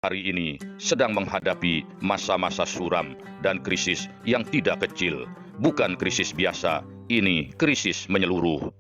hari ini sedang menghadapi masa-masa suram dan krisis yang tidak kecil. Bukan krisis biasa, ini krisis menyeluruh.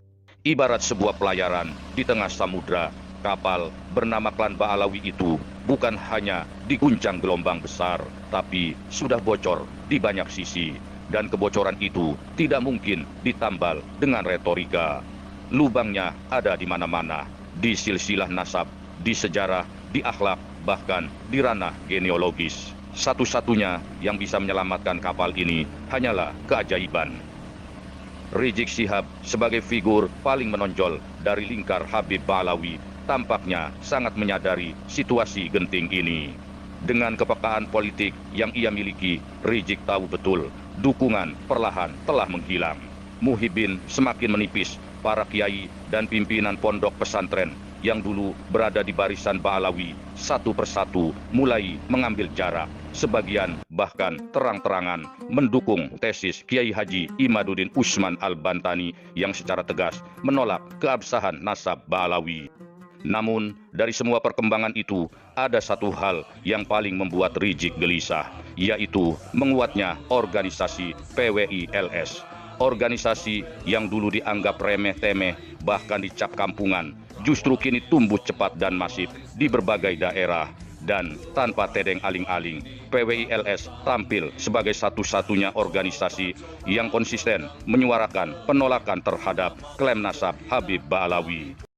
Ibarat sebuah pelayaran di tengah samudra, kapal bernama Klan Ba'alawi itu bukan hanya diguncang gelombang besar, tapi sudah bocor di banyak sisi. Dan kebocoran itu tidak mungkin ditambal dengan retorika. Lubangnya ada di mana-mana, di silsilah nasab, di sejarah, di akhlak, bahkan di ranah genealogis. Satu-satunya yang bisa menyelamatkan kapal ini hanyalah keajaiban. Rizik Syihab sebagai figur paling menonjol dari lingkar Habib Ba'alawi tampaknya sangat menyadari situasi genting ini. Dengan kepekaan politik yang ia miliki, Rizik tahu betul dukungan perlahan telah menghilang. Muhyiddin semakin menipis. Para kiai dan pimpinan pondok pesantren yang dulu berada di barisan Ba'alawi satu persatu mulai mengambil jarak. Sebagian bahkan terang-terangan mendukung tesis Kiai Haji Imaduddin Usman Al-Bantani yang secara tegas menolak keabsahan nasab Ba'alawi. Namun, dari semua perkembangan itu, ada satu hal yang paling membuat Rizik gelisah, yaitu menguatnya organisasi PWI-LS. Organisasi yang dulu dianggap remeh-temeh, bahkan dicap kampungan, justru kini tumbuh cepat dan masif di berbagai daerah. Dan tanpa tedeng aling-aling, PWI-LS tampil sebagai satu-satunya organisasi yang konsisten menyuarakan penolakan terhadap klaim nasab Habib Ba'alawi.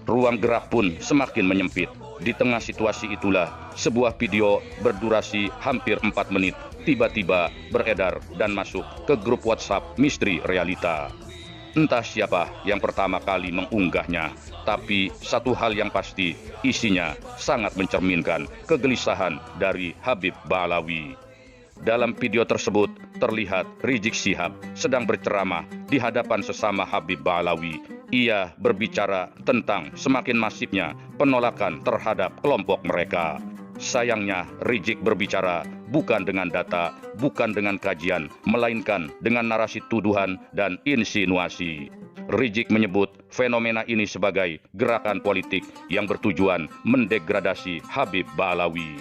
Ruang gerak pun semakin menyempit. Di tengah situasi itulah, sebuah video berdurasi hampir 4 menit tiba-tiba beredar dan masuk ke grup WhatsApp Misteri Realita. Entah siapa yang pertama kali mengunggahnya, tapi satu hal yang pasti, isinya sangat mencerminkan kegelisahan dari Habib Ba'alawi. Dalam video tersebut, terlihat Rizik Syihab sedang berceramah di hadapan sesama Habib Ba'alawi. Ia berbicara tentang semakin masifnya penolakan terhadap kelompok mereka. Sayangnya, Rizik berbicara bukan dengan data, bukan dengan kajian, melainkan dengan narasi tuduhan dan insinuasi. Rizik menyebut fenomena ini sebagai gerakan politik yang bertujuan mendegradasi Habib Ba'alawi.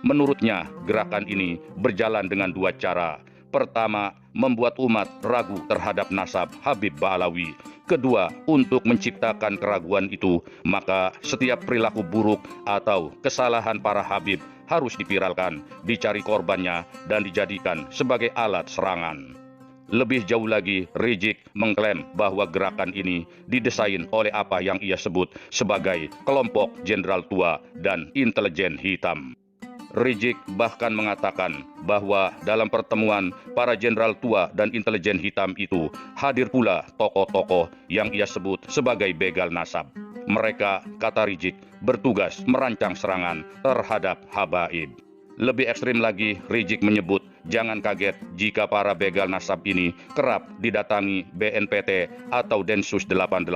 Menurutnya, gerakan ini berjalan dengan dua cara. Pertama, membuat umat ragu terhadap nasab Habib Ba'alawi. Kedua, untuk menciptakan keraguan itu, maka setiap perilaku buruk atau kesalahan para Habib harus dipiralkan, dicari korbannya, dan dijadikan sebagai alat serangan. Lebih jauh lagi, Rizik mengklaim bahwa gerakan ini didesain oleh apa yang ia sebut sebagai kelompok jenderal tua dan intelijen hitam. Rizik bahkan mengatakan bahwa dalam pertemuan para jenderal tua dan intelijen hitam itu hadir pula tokoh-tokoh yang ia sebut sebagai begal nasab. Mereka, kata Rizik, bertugas merancang serangan terhadap habaib. Lebih ekstrim lagi, Rizik menyebut jangan kaget jika para begal nasab ini kerap didatangi BNPT atau Densus 88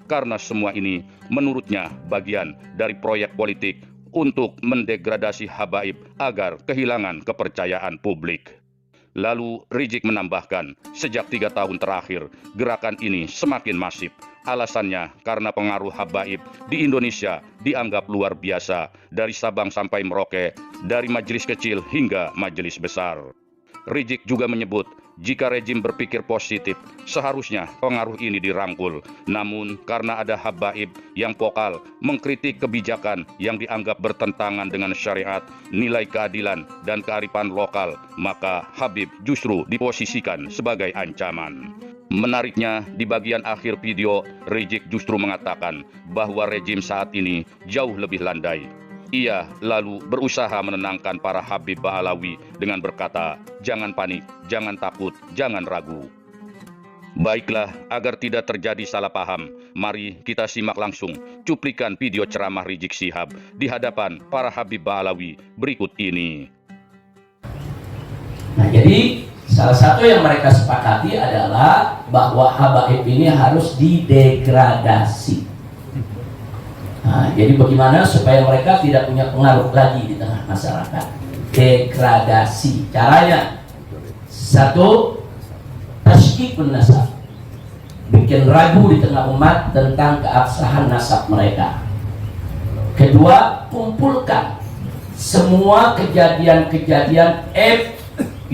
karena semua ini menurutnya bagian dari proyek politik untuk mendegradasi habaib agar kehilangan kepercayaan publik. Lalu Rizik menambahkan, sejak 3 tahun terakhir, gerakan ini semakin masif. Alasannya karena pengaruh habaib di Indonesia dianggap luar biasa, dari Sabang sampai Merauke, dari majelis kecil hingga majelis besar. Rizik juga menyebut, jika rejim berpikir positif, seharusnya pengaruh ini dirangkul. Namun, karena ada habaib yang vokal mengkritik kebijakan yang dianggap bertentangan dengan syariat, nilai keadilan, dan kearifan lokal, maka Habib justru diposisikan sebagai ancaman. Menariknya, di bagian akhir video, Rizik justru mengatakan bahwa rejim saat ini jauh lebih landai. Ia lalu berusaha menenangkan para Habib Ba'alawi dengan berkata, jangan panik, jangan takut, jangan ragu. Baiklah, agar tidak terjadi salah paham, mari kita simak langsung cuplikan video ceramah Rizik Syihab di hadapan para Habib Ba'alawi berikut ini. Nah, jadi salah satu yang mereka sepakati adalah bahwa habaib ini harus didegradasi. Nah, jadi bagaimana supaya mereka tidak punya pengaruh lagi di tengah masyarakat? Degradasi. Caranya, satu, tasydikun nasab, bikin ragu di tengah umat tentang keabsahan nasab mereka. Kedua, kumpulkan semua kejadian-kejadian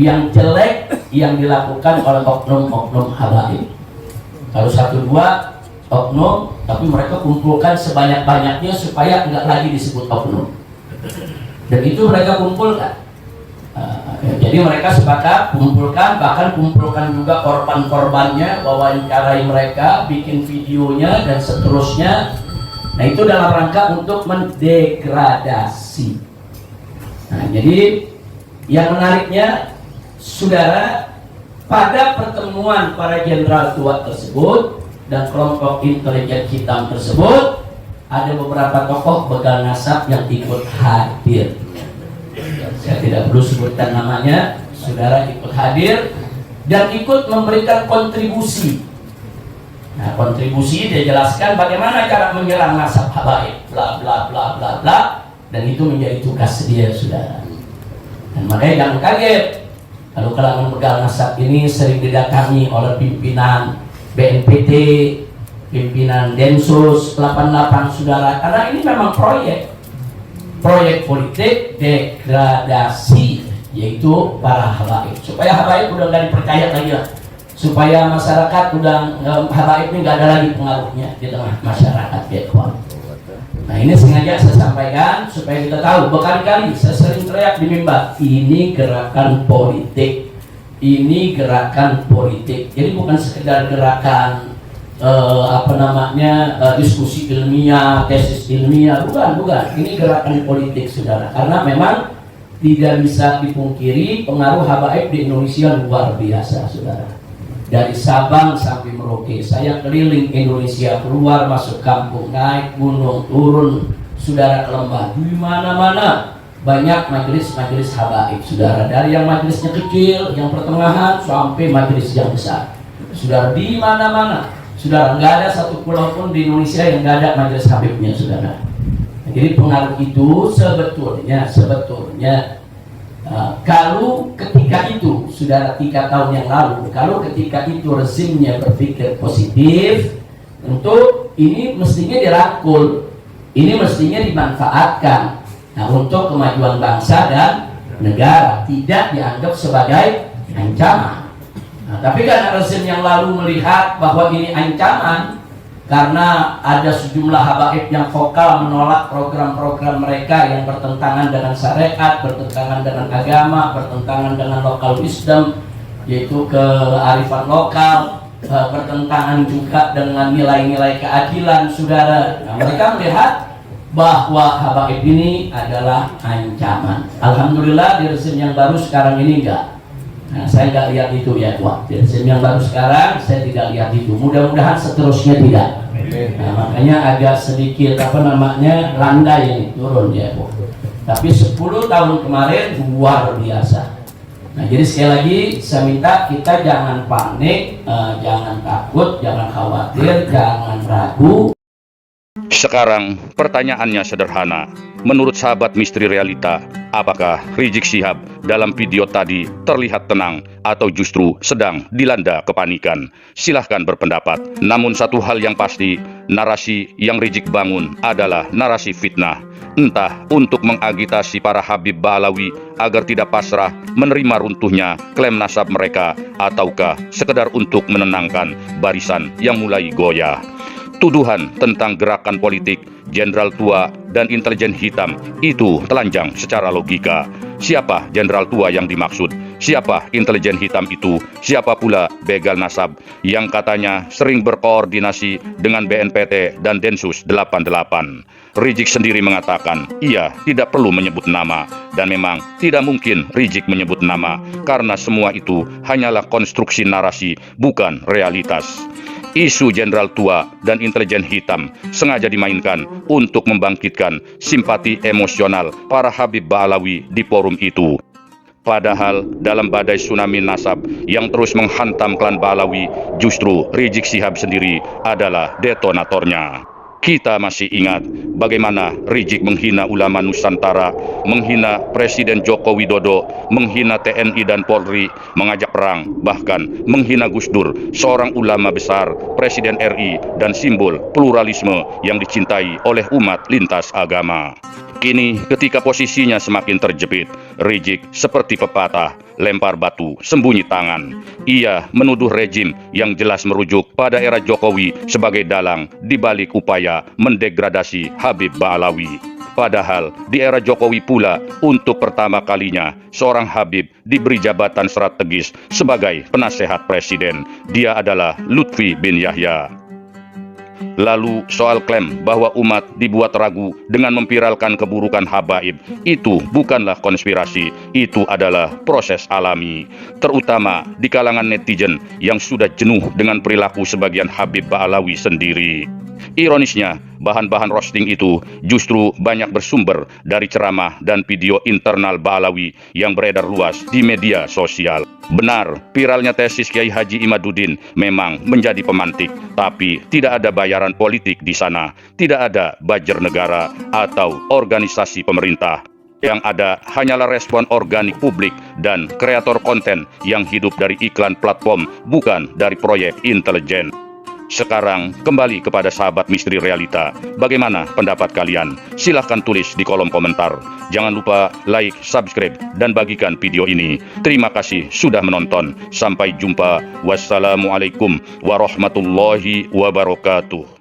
yang jelek yang dilakukan oleh oknum-oknum habaib. Kalau 1-2 oknum, tapi mereka kumpulkan sebanyak-banyaknya supaya enggak lagi disebut oknum. Dan itu mereka kumpulkan. Jadi mereka sepakat kumpulkan, bahkan kumpulkan juga korban-korbannya, wawancarai mereka, bikin videonya dan seterusnya. Nah, itu dalam rangka untuk mendegradasi. Nah, jadi yang menariknya, saudara, pada pertemuan para jenderal tua tersebut dan kelompok intelijen hitam tersebut, ada beberapa tokoh begal nasab yang ikut hadir. Saya tidak perlu sebutkan namanya, saudara ikut hadir dan ikut memberikan kontribusi. Nah, kontribusi dia jelaskan bagaimana cara menyerang nasab habaib, bla bla bla bla bla, dan itu menjadi tugas dia, saudara. Dan makanya jangan kaget kalau kalangan begal nasab ini sering didatangi oleh pimpinan BNPT, pimpinan Densus 88, saudara, karena ini memang proyek politik degradasi, yaitu para habaib, supaya habaib udah nggak dipercaya lagi lah, supaya masyarakat udah habaib ini nggak ada lagi pengaruhnya di tengah masyarakat, ya kawan. Nah, ini sengaja saya sampaikan supaya kita tahu. Berkali-kali saya sering teriak di mimbar, ini gerakan politik, ini gerakan politik. Jadi bukan sekedar gerakan diskusi ilmiah, tesis ilmiah, bukan. Ini gerakan politik, saudara. Karena memang tidak bisa dipungkiri pengaruh habaib di Indonesia luar biasa, saudara. Dari Sabang sampai Merauke, saya keliling Indonesia, keluar masuk kampung, naik gunung, turun, saudara, ke lembah, di mana-mana banyak majelis-majelis habaib, saudara. Dari yang majelisnya kecil, yang pertengahan, sampai majelis yang besar, saudara, di mana-mana. Saudara, nggak ada satu pulau pun di Indonesia yang nggak ada majelis habibnya, saudara. Jadi pengaruh itu sebetulnya kalau ketika itu, saudara, 3 tahun yang lalu, kalau ketika itu rezimnya berpikir positif, tentu ini mestinya dirangkul, ini mestinya dimanfaatkan, nah, untuk kemajuan bangsa dan negara, tidak dianggap sebagai ancaman. Nah, tapi karena rezim yang lalu melihat bahwa ini ancaman, karena ada sejumlah habaib yang vokal menolak program-program mereka yang bertentangan dengan syariat, bertentangan dengan agama, bertentangan dengan lokal wisdom, yaitu kearifan lokal, bertentangan juga dengan nilai-nilai keadilan, saudara. Nah, mereka melihat bahwa habaib ini adalah ancaman. Alhamdulillah di rezim yang baru sekarang ini enggak. Nah, saya nggak lihat itu, ya, Wah. Di rezim yang baru sekarang saya tidak lihat itu. Mudah-mudahan seterusnya tidak. Nah, makanya agak sedikit landai ini, turun, ya, Bu. Tapi 10 tahun kemarin luar biasa. Nah, jadi sekali lagi saya minta kita jangan panik, jangan takut, jangan khawatir, jangan ragu. Sekarang pertanyaannya sederhana. Menurut sahabat misteri realita, apakah Rizik Syihab dalam video tadi terlihat tenang atau justru sedang dilanda kepanikan? Silahkan berpendapat. Namun satu hal yang pasti, narasi yang Rizik bangun adalah narasi fitnah. Entah untuk mengagitasi para Habib Ba'alawi agar tidak pasrah menerima runtuhnya klaim nasab mereka, ataukah sekedar untuk menenangkan barisan yang mulai goyah. Tuduhan tentang gerakan politik jenderal tua dan intelijen hitam itu telanjang secara logika. Siapa jenderal tua yang dimaksud? Siapa intelijen hitam itu? Siapa pula begal nasab yang katanya sering berkoordinasi dengan BNPT dan Densus 88? Rizik sendiri mengatakan ia tidak perlu menyebut nama, dan memang tidak mungkin Rizik menyebut nama karena semua itu hanyalah konstruksi narasi, bukan realitas. Isu jenderal tua dan intelijen hitam sengaja dimainkan untuk membangkitkan simpati emosional para Habib Ba'alawi di forum itu. Padahal dalam badai tsunami nasab yang terus menghantam klan Ba'alawi, justru Rizik Syihab sendiri adalah detonatornya. Kita masih ingat bagaimana Rizik menghina ulama Nusantara, menghina Presiden Joko Widodo, menghina TNI dan Polri, mengajak perang, bahkan menghina Gus Dur, seorang ulama besar, Presiden RI, dan simbol pluralisme yang dicintai oleh umat lintas agama. Kini ketika posisinya semakin terjepit, Rizik seperti pepatah, lempar batu, sembunyi tangan. Ia menuduh rejim yang jelas merujuk pada era Jokowi sebagai dalang di balik upaya mendegradasi Habib Ba'alawi. Padahal di era Jokowi pula untuk pertama kalinya seorang Habib diberi jabatan strategis sebagai penasehat presiden. Dia adalah Lutfi bin Yahya. Lalu soal klaim bahwa umat dibuat ragu dengan memviralkan keburukan habaib, itu bukanlah konspirasi, itu adalah proses alami. Terutama di kalangan netizen yang sudah jenuh dengan perilaku sebagian Habib Ba'alawi sendiri. Ironisnya, bahan-bahan roasting itu justru banyak bersumber dari ceramah dan video internal Ba'alawi yang beredar luas di media sosial. Benar, viralnya tesis Kiai Haji Imaduddin memang menjadi pemantik, tapi tidak ada bayaran politik di sana, tidak ada budget negara atau organisasi pemerintah. Yang ada hanyalah respon organik publik dan kreator konten yang hidup dari iklan platform, bukan dari proyek intelijen. Sekarang kembali kepada sahabat misteri realita. Bagaimana pendapat kalian? Silahkan tulis di kolom komentar. Jangan lupa like, subscribe, dan bagikan video ini. Terima kasih sudah menonton. Sampai jumpa. Wassalamualaikum warahmatullahi wabarakatuh.